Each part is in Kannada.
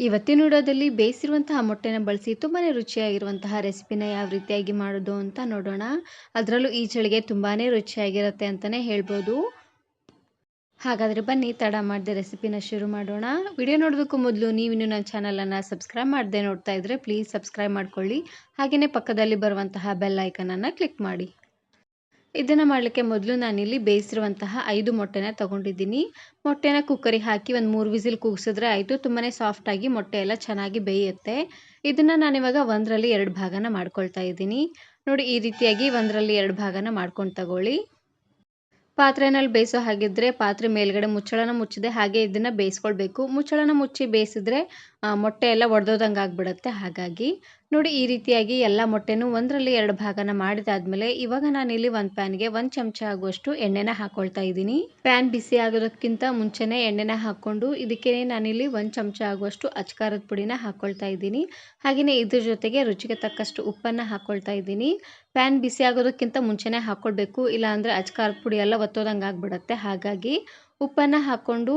ಇವತ್ತಿನ ವಿಡಿಯೋದಲ್ಲಿ ಬೇಯಿಸಿರುವಂತಹ ಮೊಟ್ಟೆನ ಬಳಸಿ ತುಂಬಾನೇ ರುಚಿಯಾಗಿರುವಂತಹ ರೆಸಿಪಿನ ಯಾವ ರೀತಿಯಾಗಿ ಮಾಡೋದು ಅಂತ ನೋಡೋಣ. ಅದರಲ್ಲೂ ಈ ಚಳಿಗೆ ತುಂಬಾನೇ ರುಚಿಯಾಗಿರುತ್ತೆ ಅಂತಾನೆ ಹೇಳ್ಬೋದು. ಹಾಗಾದರೆ ಬನ್ನಿ ತಡ ಮಾಡದೆ ರೆಸಿಪಿನ ಶುರು ಮಾಡೋಣ. ವಿಡಿಯೋ ನೋಡೋದಕ್ಕೂ ಮೊದಲು ನೀವಿನ್ನೂ ನನ್ನ ಚಾನಲನ್ನು ಸಬ್ಸ್ಕ್ರೈಬ್ ಮಾಡದೆ ನೋಡ್ತಾ ಇದ್ದರೆ ಪ್ಲೀಸ್ ಸಬ್ಸ್ಕ್ರೈಬ್ ಮಾಡ್ಕೊಳ್ಳಿ. ಹಾಗೆಯೇ ಪಕ್ಕದಲ್ಲಿ ಬರುವಂತಹ ಬೆಲ್ ಐಕನನ್ನು ಕ್ಲಿಕ್ ಮಾಡಿ. ಇದನ್ನು ಮಾಡಲಿಕ್ಕೆ ಮೊದಲು ನಾನಿಲ್ಲಿ ಬೇಯಿಸಿರುವಂತಹ 5 ಮೊಟ್ಟೆನ ತೊಗೊಂಡಿದ್ದೀನಿ. ಮೊಟ್ಟೆನ ಕುಕ್ಕರಿಗೆ ಹಾಕಿ ಒಂದು 3 ವಿಸಿಲ್ ಕೂಗಿಸಿದ್ರೆ ಆಯಿತು. ತುಂಬಾ ಸಾಫ್ಟಾಗಿ ಮೊಟ್ಟೆ ಎಲ್ಲ ಚೆನ್ನಾಗಿ ಬೇಯುತ್ತೆ. ಇದನ್ನು ನಾನಿವಾಗ 1ರಲ್ಲಿ 2 ಭಾಗನ ಮಾಡ್ಕೊಳ್ತಾ ಇದ್ದೀನಿ. ನೋಡಿ, ಈ ರೀತಿಯಾಗಿ 1ರಲ್ಲಿ 2 ಭಾಗನ ಮಾಡ್ಕೊಂಡು ತಗೊಳ್ಳಿ. ಪಾತ್ರೆನಲ್ಲಿ ಬೇಯಿಸೋ ಹಾಗಿದ್ದರೆ ಪಾತ್ರೆ ಮೇಲ್ಗಡೆ ಮುಚ್ಚಳನ ಮುಚ್ಚದೆ ಹಾಗೆ ಇದನ್ನು ಬೇಯಿಸ್ಕೊಳ್ಬೇಕು. ಮುಚ್ಚಳನ ಮುಚ್ಚಿ ಬೇಯಿಸಿದ್ರೆ ಮೊಟ್ಟೆ ಎಲ್ಲ ಒಡೆದೋದಂಗೆ ಆಗಿಬಿಡುತ್ತೆ. ಹಾಗಾಗಿ ನೋಡಿ, ಈ ರೀತಿಯಾಗಿ ಎಲ್ಲ ಮೊಟ್ಟೆನೂ 1ರಲ್ಲಿ 2 ಭಾಗನ ಮಾಡಿದಾದ್ಮೇಲೆ ಇವಾಗ ನಾನಿಲ್ಲಿ ಒಂದು ಪ್ಯಾನ್ಗೆ 1 ಚಮಚ ಆಗುವಷ್ಟು ಎಣ್ಣೆನ ಹಾಕ್ಕೊಳ್ತಾ ಇದ್ದೀನಿ. ಪ್ಯಾನ್ ಬಿಸಿ ಆಗೋದಕ್ಕಿಂತ ಮುಂಚೆನೇ ಎಣ್ಣೆನ ಹಾಕ್ಕೊಂಡು ಇದಕ್ಕೆ ನಾನಿಲ್ಲಿ 1 ಚಮಚ ಆಗುವಷ್ಟು ಅಚ್ಕಾರದ ಪುಡಿನ ಹಾಕ್ಕೊಳ್ತಾ ಇದ್ದೀನಿ. ಹಾಗೆಯೇ ಇದ್ರ ಜೊತೆಗೆ ರುಚಿಗೆ ತಕ್ಕಷ್ಟು ಉಪ್ಪನ್ನು ಹಾಕ್ಕೊಳ್ತಾ ಇದ್ದೀನಿ. ಪ್ಯಾನ್ ಬಿಸಿ ಆಗೋದಕ್ಕಿಂತ ಮುಂಚೆನೇ ಹಾಕ್ಕೊಳ್ಬೇಕು, ಇಲ್ಲಾಂದರೆ ಅಚ್ಕಾರದ ಪುಡಿ ಎಲ್ಲ ಒತ್ತೋದಂಗೆ ಆಗಿಬಿಡುತ್ತೆ. ಹಾಗಾಗಿ ಉಪ್ಪನ್ನು ಹಾಕ್ಕೊಂಡು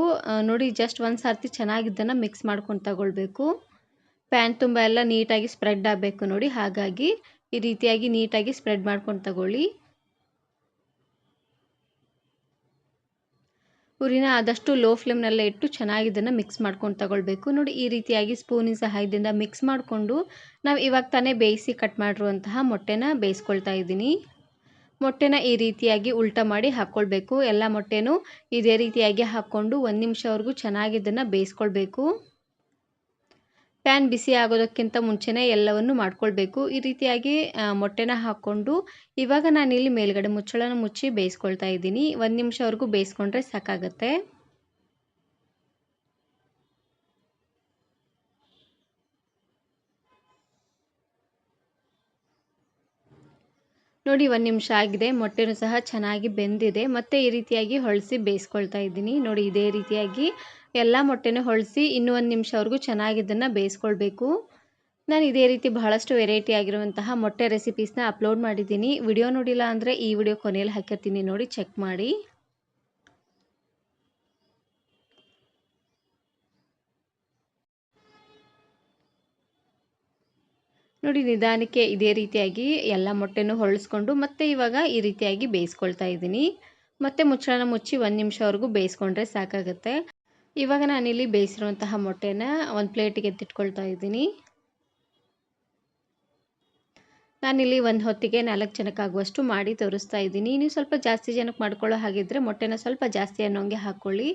ನೋಡಿ, ಜಸ್ಟ್ ಒಂದು ಸರ್ತಿ ಚೆನ್ನಾಗಿ ಇದನ್ನು ಮಿಕ್ಸ್ ಮಾಡ್ಕೊಂಡು ತಗೊಳ್ಬೇಕು. ಪ್ಯಾನ್ ತುಂಬ ಎಲ್ಲ ನೀಟಾಗಿ ಸ್ಪ್ರೆಡ್ ಆಗಬೇಕು ನೋಡಿ. ಹಾಗಾಗಿ ಈ ರೀತಿಯಾಗಿ ನೀಟಾಗಿ ಸ್ಪ್ರೆಡ್ ಮಾಡ್ಕೊಂಡು ತಗೊಳ್ಳಿ. ಉರಿನ ಆದಷ್ಟು ಲೋ ಫ್ಲೇಮ್ನಲ್ಲೇ ಇಟ್ಟು ಚೆನ್ನಾಗಿ ಇದನ್ನು ಮಿಕ್ಸ್ ಮಾಡ್ಕೊಂಡು ತಗೊಳ್ಬೇಕು. ನೋಡಿ, ಈ ರೀತಿಯಾಗಿ ಸ್ಪೂನಿನ ಸಹಾಯದಿಂದ ಮಿಕ್ಸ್ ಮಾಡಿಕೊಂಡು ನಾವು ಇವಾಗ ತಾನೇ ಬೇಯಿಸಿ ಕಟ್ ಮಾಡಿರುವಂತಹ ಮೊಟ್ಟೆನ ಬೇಯಿಸ್ಕೊಳ್ತಾ ಇದ್ದೀನಿ. ಮೊಟ್ಟೆನ ಈ ರೀತಿಯಾಗಿ ಉಲ್ಟಾ ಮಾಡಿ ಹಾಕ್ಕೊಳ್ಬೇಕು. ಎಲ್ಲ ಮೊಟ್ಟೆನೂ ಇದೇ ರೀತಿಯಾಗಿ ಹಾಕ್ಕೊಂಡು 1 ನಿಮಿಷವರೆಗೂ ಚೆನ್ನಾಗಿ ಇದನ್ನು ಬೇಯಿಸ್ಕೊಳ್ಬೇಕು. ಪ್ಯಾನ್ ಬಿಸಿ ಆಗೋದಕ್ಕಿಂತ ಮುಂಚೆನೇ ಎಲ್ಲವನ್ನು ಮಾಡ್ಕೊಳ್ಬೇಕು. ಈ ರೀತಿಯಾಗಿ ಮೊಟ್ಟೆನ ಹಾಕ್ಕೊಂಡು ಇವಾಗ ನಾನಿಲ್ಲಿ ಮೇಲ್ಗಡೆ ಮುಚ್ಚಳನ ಮುಚ್ಚಿ ಬೇಯಿಸ್ಕೊಳ್ತಾ ಇದ್ದೀನಿ. 1 ನಿಮಿಷವರೆಗೂ ಬೇಯಿಸ್ಕೊಂಡ್ರೆ ಸಾಕಾಗತ್ತೆ. ನೋಡಿ, 1 ನಿಮಿಷ ಆಗಿದೆ. ಮೊಟ್ಟೆನೂ ಸಹ ಚೆನ್ನಾಗಿ ಬೆಂದಿದೆ. ಮತ್ತೆ ಈ ರೀತಿಯಾಗಿ ಹೊಳಿಸಿ ಬೇಯಿಸ್ಕೊಳ್ತಾ ಇದ್ದೀನಿ. ನೋಡಿ, ಇದೇ ರೀತಿಯಾಗಿ ಎಲ್ಲ ಮೊಟ್ಟೆನೂ ಹೊಳಿಸಿ ಇನ್ನೂ 1 ನಿಮಿಷವರೆಗೂ ಚೆನ್ನಾಗಿ ಇದನ್ನು ಬೇಯಿಸ್ಕೊಳ್ಬೇಕು. ನಾನು ಇದೇ ರೀತಿ ಬಹಳಷ್ಟು ವೆರೈಟಿ ಆಗಿರುವಂತಹ ಮೊಟ್ಟೆ ರೆಸಿಪೀಸ್ನ ಅಪ್ಲೋಡ್ ಮಾಡಿದ್ದೀನಿ. ವಿಡಿಯೋ ನೋಡಿಲ್ಲ ಅಂದರೆ ಈ ವಿಡಿಯೋ ಕೊನೆಯಲ್ಲಿ ಹಾಕಿರ್ತೀನಿ, ನೋಡಿ ಚೆಕ್ ಮಾಡಿ. ನೋಡಿ, ನಿಧಾನಕ್ಕೆ ಇದೇ ರೀತಿಯಾಗಿ ಎಲ್ಲ ಮೊಟ್ಟೆನೂ ಹೊರಳಿಸ್ಕೊಂಡು ಮತ್ತೆ ಇವಾಗ ಈ ರೀತಿಯಾಗಿ ಬೇಯಿಸ್ಕೊಳ್ತಾ ಇದ್ದೀನಿ. ಮತ್ತೆ ಮುಚ್ಚಳನ ಮುಚ್ಚಿ 1 ನಿಮಿಷವರೆಗೂ ಬೇಯಿಸ್ಕೊಂಡ್ರೆ ಸಾಕಾಗುತ್ತೆ. ಇವಾಗ ನಾನಿಲ್ಲಿ ಬೇಯಿಸಿರುವಂತಹ ಮೊಟ್ಟೆನ ಒಂದು ಪ್ಲೇಟಿಗೆ ಎತ್ತಿಟ್ಕೊಳ್ತಾ ಇದ್ದೀನಿ. ನಾನಿಲ್ಲಿ ಒಂದು ಹೊತ್ತಿಗೆ 4 ಜನಕ್ಕಾಗುವಷ್ಟು ಮಾಡಿ ತೋರಿಸ್ತಾ ಇದ್ದೀನಿ. ನೀವು ಸ್ವಲ್ಪ ಜಾಸ್ತಿ ಜನಕ್ಕೆ ಮಾಡ್ಕೊಳ್ಳೋ ಹಾಗಿದ್ದರೆ ಮೊಟ್ಟೆನ ಸ್ವಲ್ಪ ಜಾಸ್ತಿ ಅನ್ನೋಂಗೆ ಹಾಕ್ಕೊಳ್ಳಿ.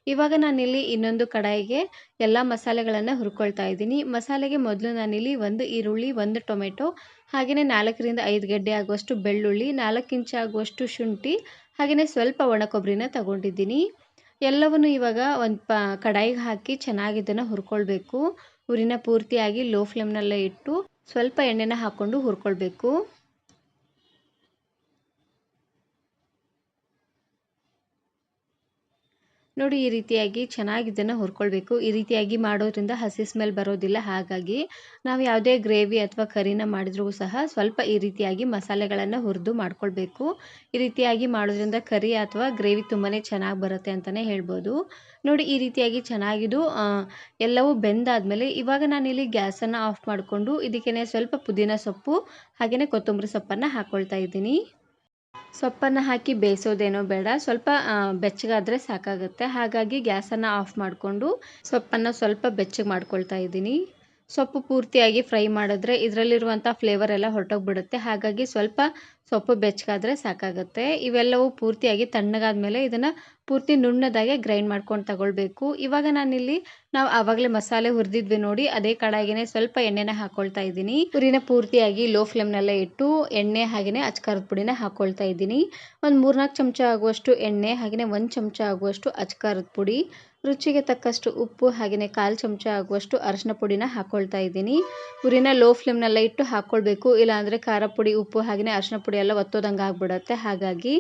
ಇವಾಗ ನಾನಿಲ್ಲಿ ಇನ್ನೊಂದು ಕಡಾಯಿಗೆ ಎಲ್ಲ ಮಸಾಲೆಗಳನ್ನು ಹುರ್ಕೊಳ್ತಾ ಇದ್ದೀನಿ. ಮಸಾಲೆಗೆ ಮೊದಲು ನಾನಿಲ್ಲಿ 1 ಈರುಳ್ಳಿ, 1 ಟೊಮೆಟೊ, ಹಾಗೆಯೇ 4ರಿಂದ 5 ಗೆಡ್ಡೆ ಆಗುವಷ್ಟು ಬೆಳ್ಳುಳ್ಳಿ, 4 ಇಂಚು ಆಗುವಷ್ಟು ಶುಂಠಿ, ಹಾಗೆಯೇ ಸ್ವಲ್ಪ ಒಣ ಕೊಬ್ಬರಿನ ತಗೊಂಡಿದ್ದೀನಿ. ಎಲ್ಲವನ್ನು ಇವಾಗ ಒಂದು ಕಡಾಯಿಗೆ ಹಾಕಿ ಚೆನ್ನಾಗಿ ಇದನ್ನು ಹುರ್ಕೊಳ್ಬೇಕು. ಉರಿನ ಪೂರ್ತಿಯಾಗಿ ಲೋ ಫ್ಲೇಮ್ನಲ್ಲೇ ಇಟ್ಟು ಸ್ವಲ್ಪ ಎಣ್ಣೆನ ಹಾಕ್ಕೊಂಡು ಹುರ್ಕೊಳ್ಬೇಕು. ನೋಡಿ, ಈ ರೀತಿಯಾಗಿ ಚೆನ್ನಾಗಿ ಇದನ್ನು ಹುರ್ಕೊಳ್ಬೇಕು. ಈ ರೀತಿಯಾಗಿ ಮಾಡೋದ್ರಿಂದ ಹಸಿ ಸ್ಮೆಲ್ ಬರೋದಿಲ್ಲ. ಹಾಗಾಗಿ ನಾವು ಯಾವುದೇ ಗ್ರೇವಿ ಅಥವಾ ಕರಿನ ಮಾಡಿದ್ರೂ ಸಹ ಸ್ವಲ್ಪ ಈ ರೀತಿಯಾಗಿ ಮಸಾಲೆಗಳನ್ನು ಹುರಿದು ಮಾಡ್ಕೊಳ್ಬೇಕು. ಈ ರೀತಿಯಾಗಿ ಮಾಡೋದ್ರಿಂದ ಕರಿ ಅಥವಾ ಗ್ರೇವಿ ತುಂಬಾ ಚೆನ್ನಾಗಿ ಬರುತ್ತೆ ಅಂತಲೇ ಹೇಳ್ಬೋದು. ನೋಡಿ, ಈ ರೀತಿಯಾಗಿ ಚೆನ್ನಾಗಿದು ಎಲ್ಲವೂ ಬೆಂದಾದಮೇಲೆ ಇವಾಗ ನಾನಿಲ್ಲಿ ಗ್ಯಾಸನ್ನು ಆಫ್ ಮಾಡಿಕೊಂಡು ಇದಕ್ಕೇ ಸ್ವಲ್ಪ ಪುದೀನ ಸೊಪ್ಪು ಹಾಗೆಯೇ ಕೊತ್ತಂಬರಿ ಸೊಪ್ಪನ್ನು ಹಾಕ್ಕೊಳ್ತಾ ಇದ್ದೀನಿ. ಸೊಪ್ಪನ್ನು ಹಾಕಿ ಬೇಯಿಸೋದೇನೋ ಬೇಡ, ಸ್ವಲ್ಪ ಬೆಚ್ಚಗಾದರೆ ಸಾಕಾಗುತ್ತೆ. ಹಾಗಾಗಿ ಗ್ಯಾಸನ್ನು ಆಫ್ ಮಾಡಿಕೊಂಡು ಸೊಪ್ಪನ್ನು ಸ್ವಲ್ಪ ಬೆಚ್ಚಗೆ ಮಾಡ್ಕೊಳ್ತಾ ಇದ್ದೀನಿ. ಸೊಪ್ಪು ಪೂರ್ತಿಯಾಗಿ ಫ್ರೈ ಮಾಡಿದ್ರೆ ಇದರಲ್ಲಿರುವಂಥ ಫ್ಲೇವರ್ ಎಲ್ಲ ಹೊರಟೋಗ್ಬಿಡುತ್ತೆ. ಹಾಗಾಗಿ ಸ್ವಲ್ಪ ಸೊಪ್ಪು ಬೆಚ್ಚಗಾದರೆ ಸಾಕಾಗುತ್ತೆ. ಇವೆಲ್ಲವೂ ಪೂರ್ತಿಯಾಗಿ ತಣ್ಣಗಾದ ಮೇಲೆ ಇದನ್ನು ಪೂರ್ತಿ ನುಣ್ಣದಾಗೆ ಗ್ರೈಂಡ್ ಮಾಡ್ಕೊಂಡು ತಗೊಳ್ಬೇಕು. ಇವಾಗ ನಾನಿಲ್ಲಿ ನಾವು ಆವಾಗಲೇ ಮಸಾಲೆ ಹುರಿದಿದ್ವಿ ನೋಡಿ, ಅದೇ ಕಡಾಯಿಗೆ ಸ್ವಲ್ಪ ಎಣ್ಣೆನ ಹಾಕ್ಕೊಳ್ತಾ ಇದ್ದೀನಿ. ಉರಿನ ಪೂರ್ತಿಯಾಗಿ ಲೋ ಫ್ಲೇಮ್ನಲ್ಲೇ ಇಟ್ಟು ಎಣ್ಣೆ ಹಾಗೆಯೇ ಅಚ್ಕಾರದ ಪುಡಿನ ಹಾಕ್ಕೊಳ್ತಾ ಇದ್ದೀನಿ. ಒಂದು 3-4 ಚಮಚ ಆಗುವಷ್ಟು ಎಣ್ಣೆ ಹಾಗೆಯೇ 1 ಚಮಚ ಆಗುವಷ್ಟು ಅಚ್ಕಾರದ ಪುಡಿ, ರುಚಿಗೆ ತಕ್ಕಷ್ಟು ಉಪ್ಪು ಹಾಗೆಯೇ 1/4 ಚಮಚ ಆಗುವಷ್ಟು ಅರಿಶಿನ ಪುಡಿನ ಹಾಕ್ಕೊಳ್ತಾ ಇದ್ದೀನಿ. ಉರಿನ ಲೋ ಫ್ಲೇಮ್ನಲ್ಲೇ ಇಟ್ಟು ಹಾಕ್ಕೊಳ್ಬೇಕು, ಇಲ್ಲಾಂದರೆ ಖಾರ ಪುಡಿ, ಉಪ್ಪು ಹಾಗೆಯೇ ಅರಿಶಿನ ಪುಡಿ ಎಲ್ಲ ಒತ್ತೋದಂಗೆ ಆಗಿಬಿಡುತ್ತೆ. ಹಾಗಾಗಿ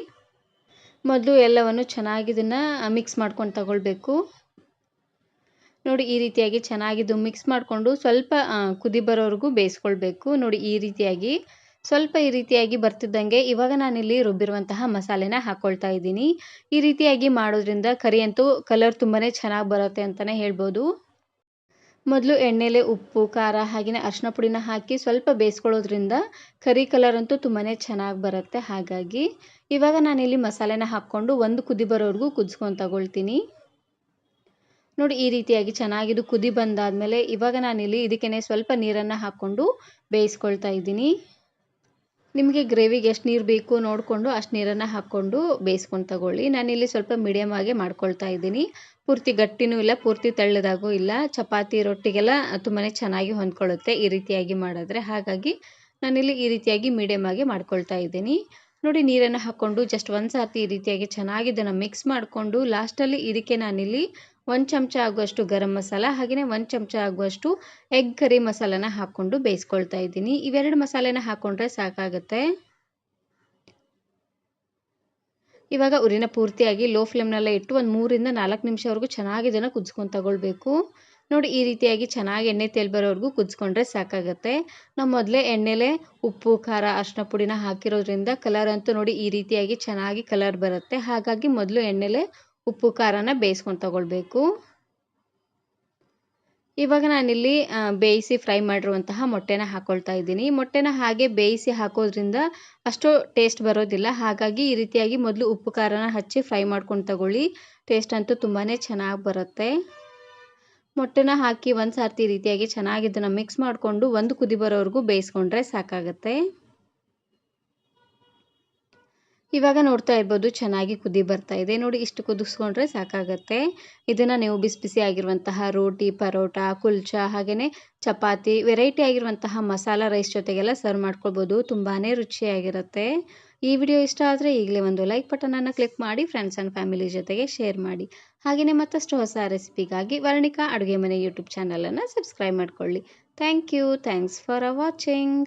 ಮೊದಲು ಎಲ್ಲವನ್ನು ಚೆನ್ನಾಗಿ ಇದನ್ನು ಮಿಕ್ಸ್ ಮಾಡ್ಕೊಂಡು ತಗೊಳ್ಬೇಕು. ನೋಡಿ, ಈ ರೀತಿಯಾಗಿ ಚೆನ್ನಾಗಿದ್ದು ಮಿಕ್ಸ್ ಮಾಡಿಕೊಂಡು ಸ್ವಲ್ಪ ಕುದಿ ಬರೋವರೆಗೂ ಬೇಯಿಸ್ಕೊಳ್ಬೇಕು. ನೋಡಿ, ಈ ರೀತಿಯಾಗಿ ಬರ್ತಿದ್ದಂಗೆ ಇವಾಗ ನಾನಿಲ್ಲಿ ರುಬ್ಬಿರುವಂತಹ ಮಸಾಲೆನ ಹಾಕ್ಕೊಳ್ತಾ ಇದ್ದೀನಿ. ಈ ರೀತಿಯಾಗಿ ಮಾಡೋದ್ರಿಂದ ಕರಿ ಅಂತೂ ಕಲರ್ ತುಂಬಾ ಚೆನ್ನಾಗಿ ಬರುತ್ತೆ ಅಂತಲೇ ಹೇಳ್ಬೋದು. ಮೊದಲು ಎಣ್ಣೆಲೆ ಉಪ್ಪು ಖಾರ ಹಾಗೆಯೇ ಅರಿಶಿನ ಪುಡಿನ ಹಾಕಿ ಸ್ವಲ್ಪ ಬೇಯಿಸ್ಕೊಳ್ಳೋದ್ರಿಂದ ಕರಿ ಕಲರ್ ಅಂತೂ ತುಂಬಾ ಚೆನ್ನಾಗಿ ಬರುತ್ತೆ. ಹಾಗಾಗಿ ಇವಾಗ ನಾನಿಲ್ಲಿ ಮಸಾಲೆನ ಹಾಕ್ಕೊಂಡು ಒಂದು ಕುದಿ ಬರೋವರೆಗೂ ಕುದಿಸ್ಕೊಂಡು ತಗೊಳ್ತೀನಿ. ನೋಡಿ ಈ ರೀತಿಯಾಗಿ ಚೆನ್ನಾಗಿದು ಕುದಿ ಬಂದಾದಮೇಲೆ ಇವಾಗ ನಾನಿಲ್ಲಿ ಇದಕ್ಕೇ ಸ್ವಲ್ಪ ನೀರನ್ನು ಹಾಕ್ಕೊಂಡು ಬೇಯಿಸ್ಕೊಳ್ತಾ ಇದ್ದೀನಿ. ನಿಮಗೆ ಗ್ರೇವಿಗೆ ಎಷ್ಟು ನೀರು ಬೇಕು ನೋಡಿಕೊಂಡು ಅಷ್ಟು ನೀರನ್ನು ಹಾಕ್ಕೊಂಡು ಬೇಯಿಸ್ಕೊಂಡು ತಗೊಳ್ಳಿ. ನಾನಿಲ್ಲಿ ಸ್ವಲ್ಪ ಮೀಡಿಯಮ್ ಆಗಿ ಮಾಡ್ಕೊಳ್ತಾ ಇದ್ದೀನಿ. ಪೂರ್ತಿ ಗಟ್ಟಿನೂ ಇಲ್ಲ, ಪೂರ್ತಿ ತೆಳ್ಳದಾಗೂ ಇಲ್ಲ. ಚಪಾತಿ ರೊಟ್ಟಿಗೆಲ್ಲ ತುಂಬಾ ಚೆನ್ನಾಗಿ ಹೊಂದ್ಕೊಳ್ಳುತ್ತೆ ಈ ರೀತಿಯಾಗಿ ಮಾಡಿದ್ರೆ. ಹಾಗಾಗಿ ನಾನಿಲ್ಲಿ ಈ ರೀತಿಯಾಗಿ ಮೀಡಿಯಮ್ ಆಗಿ ಮಾಡ್ಕೊಳ್ತಾ ಇದ್ದೀನಿ. ನೋಡಿ ನೀರನ್ನು ಹಾಕ್ಕೊಂಡು ಜಸ್ಟ್ ಒಂದು ಸರ್ತಿ ಈ ರೀತಿಯಾಗಿ ಚೆನ್ನಾಗಿ ಇದನ್ನು ಮಿಕ್ಸ್ ಮಾಡಿಕೊಂಡು ಲಾಸ್ಟಲ್ಲಿ ಇದಕ್ಕೆ ನಾನಿಲ್ಲಿ 1 ಚಮಚ ಆಗುವಷ್ಟು ಗರಂ ಮಸಾಲ ಹಾಗೆಯೇ 1 ಚಮಚ ಆಗುವಷ್ಟು ಎಗ್ ಕರಿ ಮಸಾಲನ ಹಾಕ್ಕೊಂಡು ಬೇಯಿಸ್ಕೊಳ್ತಾ ಇದ್ದೀನಿ. ಇವೆರಡು ಮಸಾಲೆನ ಹಾಕ್ಕೊಂಡ್ರೆ ಸಾಕಾಗುತ್ತೆ. ಇವಾಗ ಉರಿನ ಪೂರ್ತಿಯಾಗಿ ಲೋ ಫ್ಲೇಮ್ನಲ್ಲೇ ಇಟ್ಟು ಒಂದು 3 ಇಂದ 4 ನಿಮಿಷವರೆಗೂ ಚೆನ್ನಾಗಿ ಇದನ್ನು ಕುದಿಸ್ಕೊಂಡು ತಗೊಳ್ಬೇಕು. ನೋಡಿ ಈ ರೀತಿಯಾಗಿ ಚೆನ್ನಾಗಿ ಎಣ್ಣೆ ತೇಲ್ ಬರೋವರೆಗೂ ಕುದಿಸ್ಕೊಂಡ್ರೆ ಸಾಕಾಗುತ್ತೆ. ನಾವು ಮೊದಲೇ ಎಣ್ಣೆಲೆ ಉಪ್ಪು ಖಾರ ಅರಿಶಿನ ಪುಡಿನ ಹಾಕಿರೋದ್ರಿಂದ ಕಲರ್ ಅಂತೂ ನೋಡಿ ಈ ರೀತಿಯಾಗಿ ಚೆನ್ನಾಗಿ ಕಲರ್ ಬರುತ್ತೆ. ಹಾಗಾಗಿ ಮೊದಲು ಎಣ್ಣೆಲೆ ಉಪ್ಪು ಖಾರನ ಬೇಯಿಸ್ಕೊಂಡು ತಗೊಳ್ಬೇಕು. ಇವಾಗ ನಾನಿಲ್ಲಿ ಬೇಯಿಸಿ ಫ್ರೈ ಮಾಡಿರುವಂತಹ ಮೊಟ್ಟೆನ ಹಾಕ್ಕೊಳ್ತಾ ಇದ್ದೀನಿ. ಮೊಟ್ಟೆನ ಹಾಗೆ ಬೇಯಿಸಿ ಹಾಕೋದ್ರಿಂದ ಅಷ್ಟು ಟೇಸ್ಟ್ ಬರೋದಿಲ್ಲ. ಹಾಗಾಗಿ ಈ ರೀತಿಯಾಗಿ ಮೊದಲು ಉಪ್ಪು ಖಾರನ ಹಚ್ಚಿ ಫ್ರೈ ಮಾಡ್ಕೊಂಡು ತಗೊಳ್ಳಿ. ಟೇಸ್ಟ್ ಅಂತೂ ತುಂಬಾ ಚೆನ್ನಾಗಿ ಬರುತ್ತೆ. ಮೊಟ್ಟೆನ ಹಾಕಿ ಒಂದು ಸರ್ತಿ ಈ ರೀತಿಯಾಗಿ ಚೆನ್ನಾಗಿ ಇದನ್ನು ಮಿಕ್ಸ್ ಮಾಡಿಕೊಂಡು ಒಂದು ಕುದಿ ಬರೋವರೆಗೂ ಬೇಯಿಸ್ಕೊಂಡ್ರೆ ಸಾಕಾಗುತ್ತೆ. ಇವಾಗ ನೋಡ್ತಾ ಇರ್ಬೋದು ಚೆನ್ನಾಗಿ ಕುದಿ ಬರ್ತಾ ಇದೆ. ನೋಡಿ ಇಷ್ಟು ಕುದಿಸ್ಕೊಂಡ್ರೆ ಸಾಕಾಗುತ್ತೆ. ಇದನ್ನು ನೀವು ಬಿಸಿ ಬಿಸಿ ಆಗಿರುವಂತಹ ರೋಟಿ, ಪರೋಟ, ಕುಲ್ಚಾ ಹಾಗೆಯೇ ಚಪಾತಿ ವೆರೈಟಿ ಆಗಿರುವಂತಹ ಮಸಾಲ ರೈಸ್ ಜೊತೆಗೆಲ್ಲ ಸರ್ವ್ ಮಾಡ್ಕೊಳ್ಬೋದು. ತುಂಬಾ ರುಚಿಯಾಗಿರುತ್ತೆ. ಈ ವಿಡಿಯೋ ಇಷ್ಟ ಆದರೆ ಈಗಲೇ ಒಂದು ಲೈಕ್ ಬಟನನ್ನು ಕ್ಲಿಕ್ ಮಾಡಿ ಫ್ರೆಂಡ್ಸ್ ಆ್ಯಂಡ್ ಫ್ಯಾಮಿಲಿ ಜೊತೆಗೆ ಶೇರ್ ಮಾಡಿ. ಹಾಗೆಯೇ ಮತ್ತಷ್ಟು ಹೊಸ ರೆಸಿಪಿಗಾಗಿ ವರ್ಣಿಕಾ ಅಡುಗೆ ಮನೆ ಯೂಟ್ಯೂಬ್ ಚಾನಲನ್ನು ಸಬ್ಸ್ಕ್ರೈಬ್ ಮಾಡ್ಕೊಳ್ಳಿ. Thanks for watching.